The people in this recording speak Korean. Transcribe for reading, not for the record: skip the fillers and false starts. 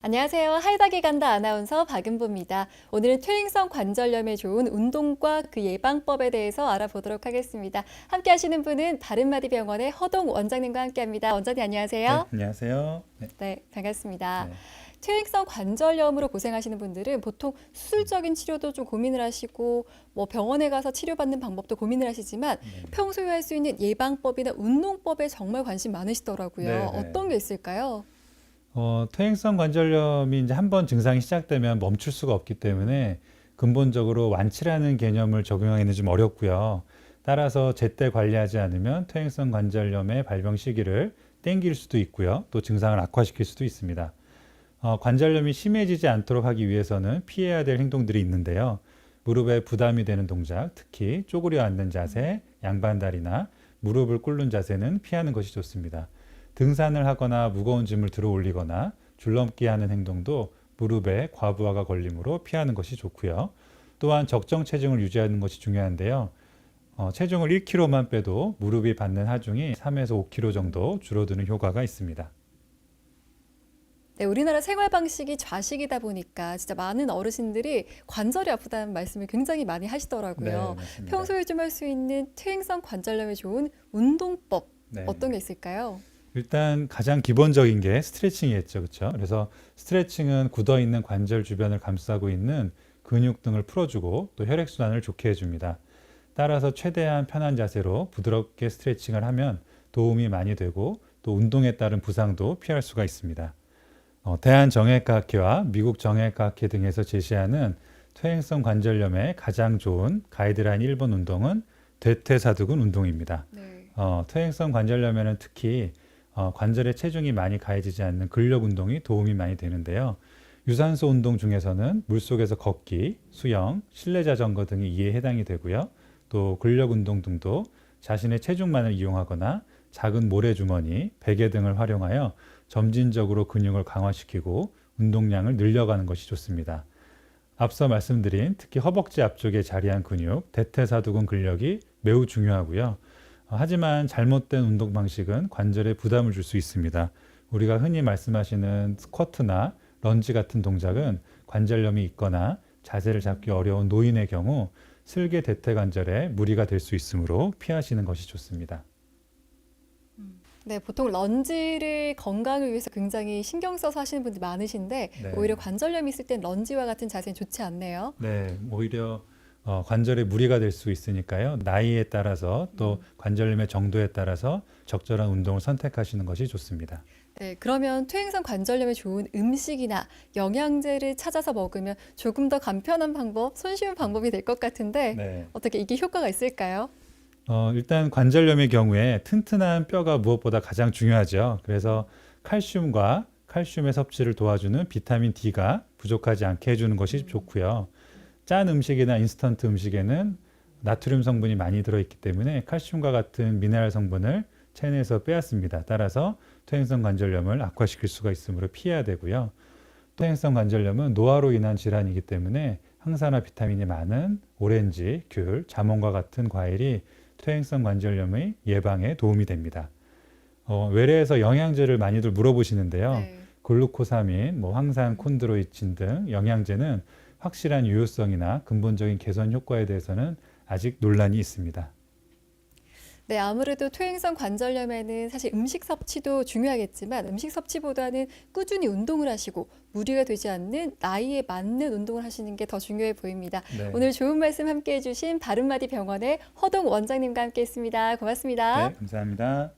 안녕하세요. 하이닥이 간다 아나운서 박은보입니다. 오늘은 퇴행성 관절염에 좋은 운동과 그 예방법에 대해서 알아보도록 하겠습니다. 함께 하시는 분은 바른마디병원의 허동 원장님과 함께합니다. 원장님 안녕하세요. 네, 안녕하세요. 네, 네, 반갑습니다. 네, 퇴행성 관절염으로 고생하시는 분들은 보통 수술적인 치료도 좀 고민을 하시고 뭐 병원에 가서 치료받는 방법도 고민을 하시지만 네. 평소에 할 수 있는 예방법이나 운동법에 정말 관심 많으시더라고요. 네, 네. 어떤 게 있을까요? 퇴행성 관절염이 이제 한번 증상이 시작되면 멈출 수가 없기 때문에 근본적으로 완치라는 개념을 적용하기는 좀 어렵고요. 따라서 제때 관리하지 않으면 퇴행성 관절염의 발병 시기를 땡길 수도 있고요. 또 증상을 악화시킬 수도 있습니다. 관절염이 심해지지 않도록 하기 위해서는 피해야 될 행동들이 있는데요. 무릎에 부담이 되는 동작, 특히 쪼그려 앉는 자세, 양반다리나 무릎을 꿇는 자세는 피하는 것이 좋습니다. 등산을 하거나 무거운 짐을 들어 올리거나 줄넘기 하는 행동도 무릎에 과부하가 걸림으로 피하는 것이 좋고요. 또한 적정 체중을 유지하는 것이 중요한데요. 체중을 1kg만 빼도 무릎이 받는 하중이 3에서 5kg 정도 줄어드는 효과가 있습니다. 네, 우리나라 생활 방식이 좌식이다 보니까 진짜 많은 어르신들이 관절이 아프다는 말씀을 굉장히 많이 네, 하시더라고요. 맞습니다. 평소에 좀 할 수 있는 퇴행성 관절염에 좋은 운동법 네. 어떤 게 있을까요? 일단 가장 기본적인 게 스트레칭이겠죠, 그렇죠? 그래서 스트레칭은 굳어 있는 관절 주변을 감싸고 있는 근육 등을 풀어주고 또 혈액 순환을 좋게 해줍니다. 따라서 최대한 편한 자세로 부드럽게 스트레칭을 하면 도움이 많이 되고 또 운동에 따른 부상도 피할 수가 있습니다. 대한정형외과학회와 미국 정형외과학회 등에서 제시하는 퇴행성 관절염에 가장 좋은 가이드라인 1번 운동은 대퇴사두근 운동입니다. 네. 퇴행성 관절염에는 특히 관절에 체중이 많이 가해지지 않는 근력 운동이 도움이 많이 되는데요. 유산소 운동 중에서는 물속에서 걷기, 수영, 실내 자전거 등이 이에 해당이 되고요. 또 근력 운동 등도 자신의 체중만을 이용하거나 작은 모래주머니, 베개 등을 활용하여 점진적으로 근육을 강화시키고 운동량을 늘려가는 것이 좋습니다. 앞서 말씀드린 특히 허벅지 앞쪽에 자리한 근육, 대퇴사두근 근력이 매우 중요하고요. 하지만 잘못된 운동 방식은 관절에 부담을 줄 수 있습니다. 우리가 흔히 말씀하시는 스쿼트나 런지 같은 동작은 관절염이 있거나 자세를 잡기 어려운 노인의 경우 슬개 대퇴관절에 무리가 될 수 있으므로 피하시는 것이 좋습니다. 네, 보통 런지를 건강을 위해서 굉장히 신경 써서 하시는 분들 많으신데 네. 오히려 관절염이 있을 땐 런지와 같은 자세는 좋지 않네요. 네, 오히려 관절에 무리가 될 수 있으니까요. 나이에 따라서 또 관절염의 정도에 따라서 적절한 운동을 선택하시는 것이 좋습니다. 네, 그러면 퇴행성 관절염에 좋은 음식이나 영양제를 찾아서 먹으면 조금 더 간편한 방법, 손쉬운 방법이 될 것 같은데 네. 어떻게 이게 효과가 있을까요? 일단 관절염의 경우에 튼튼한 뼈가 무엇보다 가장 중요하죠. 그래서 칼슘의 섭취를 도와주는 비타민 D가 부족하지 않게 해주는 것이 좋고요. 짠 음식이나 인스턴트 음식에는 나트륨 성분이 많이 들어있기 때문에 칼슘과 같은 미네랄 성분을 체내에서 빼앗습니다. 따라서 퇴행성 관절염을 악화시킬 수가 있으므로 피해야 되고요. 퇴행성 관절염은 노화로 인한 질환이기 때문에 항산화 비타민이 많은 오렌지, 귤, 자몽과 같은 과일이 퇴행성 관절염의 예방에 도움이 됩니다. 외래에서 영양제를 많이들 물어보시는데요. 네. 글루코사민, 황산 콘드로이친 등 영양제는 확실한 유효성이나 근본적인 개선 효과에 대해서는 아직 논란이 있습니다. 네, 아무래도 퇴행성 관절염에는 사실 음식 섭취도 중요하겠지만 음식 섭취보다는 꾸준히 운동을 하시고 무리가 되지 않는 나이에 맞는 운동을 하시는 게 더 중요해 보입니다. 네. 오늘 좋은 말씀 함께 해주신 바른마디 병원의 허동 원장님과 함께 했습니다. 고맙습니다. 네, 감사합니다.